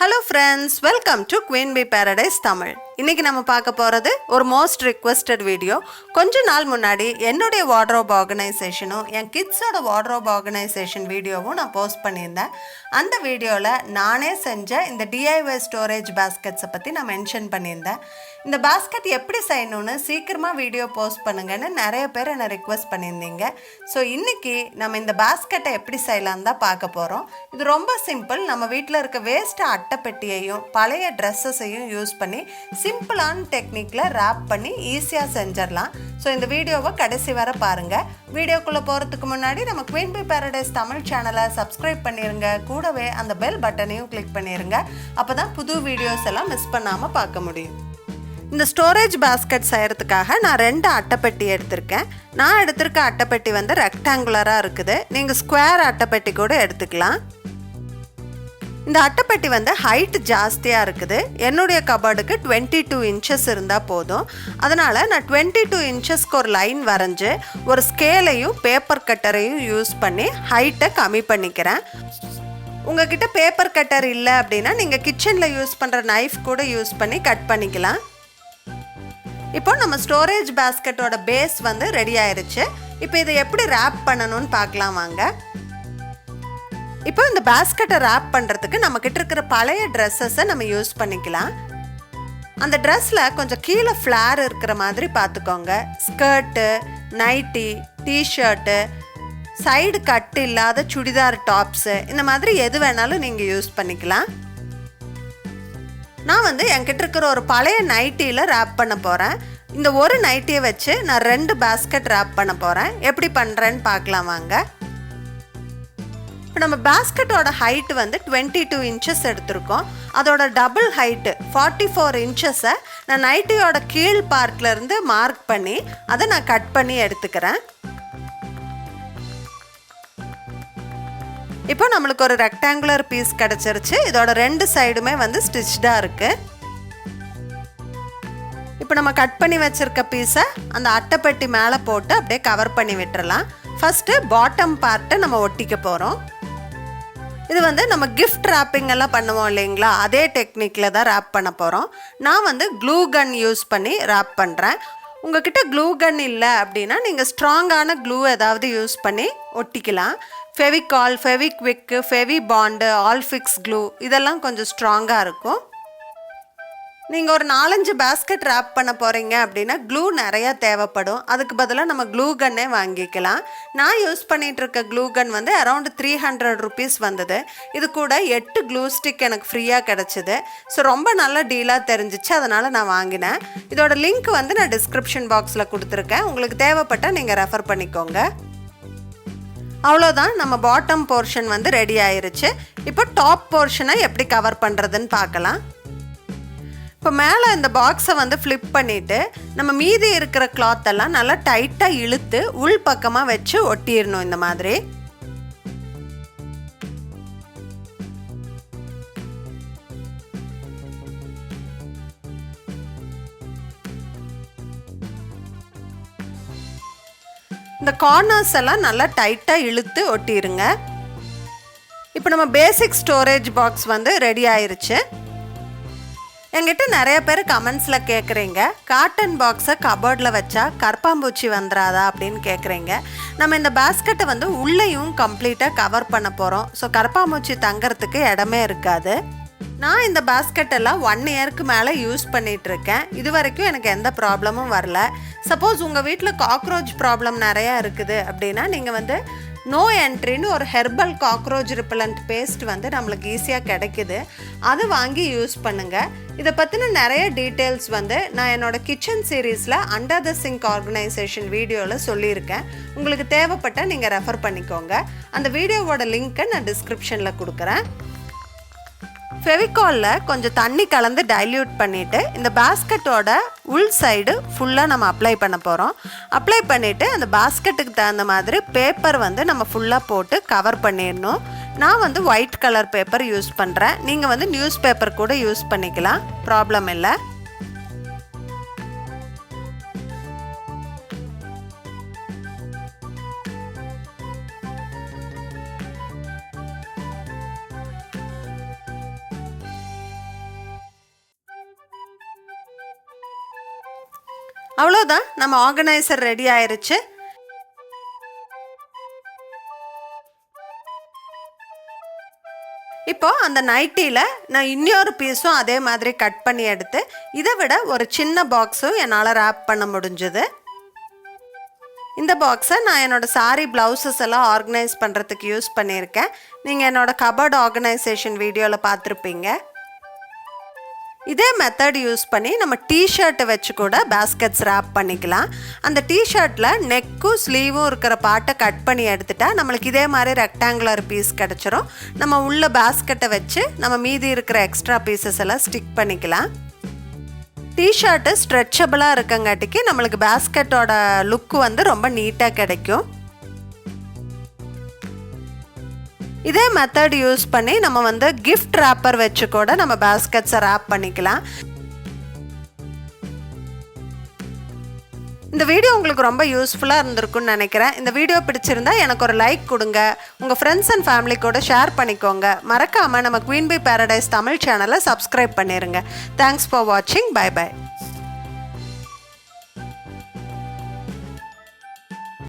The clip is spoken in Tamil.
Hello friends, welcome to Queen Bee Paradise Tamil. இன்னைக்கு நம்ம பார்க்க போறது ஒரு மோஸ்ட் ரிக்வெஸ்டட் வீடியோ. கொஞ்ச நாள் முன்னாடி என்னுடைய வார்ட்ரோப் ஆர்கனைசேஷனும் என் கிட்ஸோட வார்ட்ரோப் ஆர்கனைசேஷன் வீடியோவும் நான் போஸ்ட் பண்ணியிருந்தேன். அந்த வீடியோவில் நானே செஞ்ச இந்த DIY ஸ்டோரேஜ் பாஸ்கெட்ஸை பற்றி நான் மென்ஷன் பண்ணியிருந்தேன். இந்த பாஸ்கெட் எப்படி செய்யணும்னு சீக்கிரமாக வீடியோ போஸ்ட் பண்ணுங்கன்னு நிறைய பேர் என்னை ரிக்வெஸ்ட் பண்ணியிருந்தீங்க. ஸோ இன்றைக்கி நம்ம இந்த பாஸ்கெட்டை எப்படி செய்யலாம் தான் பார்க்க போகிறோம். இது ரொம்ப சிம்பிள். நம்ம வீட்டில் இருக்க வேஸ்ட் அட்டைப்பெட்டியையும் பழைய ட்ரெஸ்ஸஸையும் யூஸ் பண்ணி சிம்பிளான டெக்னிக்கில் ரேப் பண்ணி ஈஸியாக செஞ்சிடலாம். ஸோ இந்த வீடியோவை கடைசி வரை பாருங்கள். வீடியோக்குள்ளே போகிறதுக்கு முன்னாடி நம்ம குவீன் பீ பேரடைஸ் தமிழ் சேனலை சப்ஸ்கிரைப் பண்ணிடுங்க. கூடவே அந்த பெல் பட்டனையும் கிளிக் பண்ணிடுங்க. அப்போ தான் புது வீடியோஸ் எல்லாம் மிஸ் பண்ணாமல் பார்க்க முடியும். இந்த ஸ்டோரேஜ் பாஸ்கெட் செய்கிறதுக்காக நான் 2 அட்டைப்பெட்டி எடுத்திருக்கேன். நான் எடுத்திருக்க அட்டைப்பெட்டி வந்து ரெக்டாங்குலராக இருக்குது. நீங்கள் ஸ்கொயர் அட்டைப்பெட்டி கூட எடுத்துக்கலாம். இந்த அட்டைப்பெட்டி வந்து ஹைட் ஜாஸ்தியாக இருக்குது. என்னுடைய கபோர்டுக்கு 22 இன்ச்சஸ் இருந்தால் போதும். அதனால் நான் 22 இன்ச்சஸ்க்கு ஒரு லைன் வரைஞ்சி ஒரு ஸ்கேலையும் பேப்பர் கட்டரையும் யூஸ் பண்ணி ஹைட்டை கம்மி பண்ணிக்கிறேன். உங்ககிட்ட பேப்பர் கட்டர் இல்லை அப்படின்னா நீங்கள் கிச்சனில் யூஸ் பண்ணுற நைஃப் கூட யூஸ் பண்ணி கட் பண்ணிக்கலாம். இப்போ நம்ம ஸ்டோரேஜ் பாஸ்கெட்டோட பேஸ் வந்து ரெடி ஆயிடுச்சு. இப்போ இதை எப்படி ரேப் பண்ணணும்னு பார்க்கலாம் வாங்க. இப்போ இந்த பாஸ்கெட்டை ரேப் பண்ணுறதுக்கு நம்மக்கிட்ட இருக்கிற பழைய ட்ரெஸ்ஸஸை நம்ம யூஸ் பண்ணிக்கலாம். அந்த ட்ரெஸ்ஸில் கொஞ்சம் கீழே ஃப்ளார் இருக்கிற மாதிரி பார்த்துக்கோங்க. ஸ்கர்ட்டு, நைட்டி, டிஷர்ட்டு, சைடு கட்டு இல்லாத சுடிதார் டாப்ஸு, இந்த மாதிரி எது வேணாலும் நீங்கள் யூஸ் பண்ணிக்கலாம். நான் வந்து என்கிட்ட இருக்கிற ஒரு பழைய நைட்டியில் ரேப் பண்ண போகிறேன். இந்த ஒரு நைட்டியை வச்சு நான் 2 பாஸ்கெட் ரேப் பண்ண போகிறேன். எப்படி பண்ணுறேன்னு பார்க்கலாம் வாங்க. இப்போ நம்ம பாஸ்கெட்டோட ஹைட்டு வந்து 22 இன்ச்சஸ் எடுத்திருக்கோம். அதோட டபுள் ஹைட்டு 44 இன்ச்சஸை நான் நைட்டியோட கீழ் பார்ட்லேருந்து மார்க் பண்ணி அதை நான் கட் பண்ணி எடுத்துக்கிறேன். இப்போ நம்மளுக்கு ஒரு ரெக்டாங்குலர் பீஸ் கிடச்சிருச்சு. இதோட 2 சைடுமே வந்து ஸ்டிச்டாக இருக்குது. இப்போ நம்ம கட் பண்ணி வச்சுருக்க பீஸை அந்த அட்டைப்பெட்டி மேலே போட்டு அப்படியே கவர் பண்ணி விட்டுறலாம். ஃபஸ்ட்டு பாட்டம் பார்ட்டை நம்ம ஒட்டிக்க போகிறோம். இது வந்து நம்ம கிஃப்ட் ரேப்பிங் எல்லாம் பண்ணுவோம் இல்லைங்களா, அதே டெக்னிக்கில் தான் ரேப் பண்ண போகிறோம். நான் வந்து க்ளூ கன் யூஸ் பண்ணி ரேப் பண்ணுறேன். உங்ககிட்ட க்ளூ கன் இல்லை அப்படின்னா நீங்கள் ஸ்ட்ராங்கான க்ளூ ஏதாவது யூஸ் பண்ணி ஒட்டிக்கலாம். ஃபெவிகால், ஃபெவிக்விக்கு, ஃபெவி பாண்டு, ஆல்ஃபிக்ஸ் க்ளூ இதெல்லாம் கொஞ்சம் ஸ்ட்ராங்காக இருக்கும். நீங்கள் ஒரு 4-5 பாஸ்கெட் ரேப் பண்ண போகிறீங்க அப்படின்னா க்ளூ நிறையா தேவைப்படும். அதுக்கு பதிலாக நம்ம க்ளூ கன்னே வாங்கிக்கலாம். நான் யூஸ் பண்ணிகிட்ருக்க க்ளூ கன் வந்து அரௌண்ட் 300 ருபீஸ் வந்தது. இது கூட 8 க்ளூ ஸ்டிக் எனக்கு ஃப்ரீயாக கிடச்சிது. ஸோ ரொம்ப நல்ல டீலாக தெரிஞ்சிச்சு, அதனால் நான் வாங்கினேன். இதோட லிங்க் வந்து நான் டிஸ்கிரிப்ஷன் பாக்ஸில் கொடுத்துருக்கேன். உங்களுக்கு தேவைப்பட்டால் நீங்கள் ரெஃபர் பண்ணிக்கோங்க. அவ்வளோதான், நம்ம பாட்டம் போர்ஷன் வந்து ரெடி ஆயிருச்சு. இப்போ டாப் போர்ஷனை எப்படி கவர் பண்ணுறதுன்னு பார்க்கலாம். இப்போ மேலே இந்த பாக்ஸை வந்து ஃப்ளிப் பண்ணிவிட்டு நம்ம மீதி இருக்கிற கிளாத்தெல்லாம் நல்லா டைட்டாக இழுத்து உள் பக்கமாக வச்சு ஒட்டிடணும். இந்த மாதிரி இந்த கார்னர்ஸ் எல்லாம் நல்லா டைட்டாக இழுத்து ஒட்டிடுங்க. இப்போ நம்ம பேசிக் ஸ்டோரேஜ் பாக்ஸ் வந்து ரெடி ஆயிருச்சு. என்கிட்ட நிறைய பேர் கமெண்ட்ஸில் கேட்குறீங்க, காட்டன் பாக்ஸை கபோர்டில் வச்சா கற்பாம்பூச்சி வந்துடாதா அப்படின்னு கேட்குறீங்க. நம்ம இந்த பாஸ்கெட்டை வந்து உள்ளேயும் கம்ப்ளீட்டாக கவர் பண்ண போகிறோம். ஸோ கற்பாம்பூச்சி தங்கிறதுக்கு இடமே இருக்காது. நான் இந்த பாஸ்கெட்டெல்லாம் 1 இயருக்கு மேலே யூஸ் பண்ணிகிட்ருக்கேன். இது வரைக்கும் எனக்கு எந்த ப்ராப்ளமும் வரல. சப்போஸ் உங்கள் வீட்டில் காக்ரோச் ப்ராப்ளம் நிறையா இருக்குது அப்படின்னா நீங்கள் வந்து நோ என்ட்ரின்னு ஒரு ஹெர்பல் காக்ரோச் ரிப்பலண்ட் பேஸ்ட் வந்து நம்மளுக்கு ஈஸியாக கிடைக்குது. அது வாங்கி யூஸ் பண்ணுங்கள். இதை பற்றின நிறைய டீட்டெயில்ஸ் வந்து நான் என்னோடய கிச்சன் சீரீஸில் அண்டர் த சிங்க் ஆர்கனைசேஷன் வீடியோவில் சொல்லியிருக்கேன். உங்களுக்கு தேவைப்பட்டால் நீங்கள் ரெஃபர் பண்ணிக்கோங்க. அந்த வீடியோவோட லிங்க்கை நான் டிஸ்கிரிப்ஷனில் கொடுக்குறேன். ஃபெவிகாலில் கொஞ்சம் தண்ணி கலந்து டைல்யூட் பண்ணிவிட்டு இந்த பாஸ்கெட்டோட உள் சைடு ஃபுல்லாக நம்ம அப்ளை பண்ண போகிறோம். அப்ளை பண்ணிவிட்டு அந்த பாஸ்கெட்டுக்கு தகுந்த மாதிரி பேப்பர் வந்து நம்ம ஃபுல்லாக போட்டு கவர் பண்ணிடணும். நான் வந்து ஒயிட் கலர் பேப்பர் யூஸ் பண்ணுறேன். நீங்கள் வந்து நியூஸ் பேப்பர் கூட யூஸ் பண்ணிக்கலாம், ப்ராப்ளம் இல்லை. அவ்வளோதான், நம்ம ஆர்கனைசர் ரெடி ஆயிருச்சு. இப்போ அந்த நைட்டியில் நான் இன்னொரு பீஸும் அதே மாதிரி கட் பண்ணி எடுத்து இதை விட ஒரு சின்ன பாக்ஸும் என்னால் ரேப் பண்ண முடிஞ்சுது. இந்த பாக்ஸை நான் என்னோடய சாரி ப்ளவுசஸ் எல்லாம் ஆர்கனைஸ் பண்ணுறதுக்கு யூஸ் பண்ணியிருக்கேன். நீங்கள் என்னோடய கபர்ட் ஆர்கனைசேஷன் வீடியோவில் பார்த்துருப்பீங்க. இதே மெத்தட் யூஸ் பண்ணி நம்ம டிஷர்ட்டை வச்சு கூட பேஸ்கெட்ஸ் ரேப் பண்ணிக்கலாம். அந்த டிஷர்ட்டில் நெக்கும் ஸ்லீவும் இருக்கிற பார்ட்டை கட் பண்ணி எடுத்துட்டா நம்மளுக்கு இதே மாதிரி ரெக்டாங்குலர் பீஸ் கிடச்சிரும். நம்ம உள்ள பேஸ்கெட்டை வச்சு நம்ம மீதி இருக்கிற எக்ஸ்ட்ரா பீசஸ் எல்லாம் ஸ்டிக் பண்ணிக்கலாம். டிஷர்ட்டு ஸ்ட்ரெச்சபிளாக இருக்கங்காட்டிக்கு நம்மளுக்கு பேஸ்கெட்டோட லுக்கு வந்து ரொம்ப நீட்டாக கிடைக்கும். இதே மெத்தட் யூஸ் பண்ணி நம்ம வந்து கிஃப்ட் ரேப்பர் வச்சு கூட நம்ம பேஸ்கெட்ஸை ரேப் பண்ணிக்கலாம். இந்த வீடியோ உங்களுக்கு ரொம்ப யூஸ்ஃபுல்லாக இருந்திருக்குன்னு நினைக்கிறேன். இந்த வீடியோ பிடிச்சிருந்தா எனக்கு ஒரு லைக் கொடுங்க, உங்கள் ஃப்ரெண்ட்ஸ் அண்ட் ஃபேமிலி கூட ஷேர் பண்ணிக்கோங்க. மறக்காமல் நம்ம குயின் பீ பேரடைஸ் தமிழ் சேனலை சப்ஸ்கிரைப் பண்ணிடுங்க. தேங்க்ஸ் ஃபார் வாட்சிங். Bye by.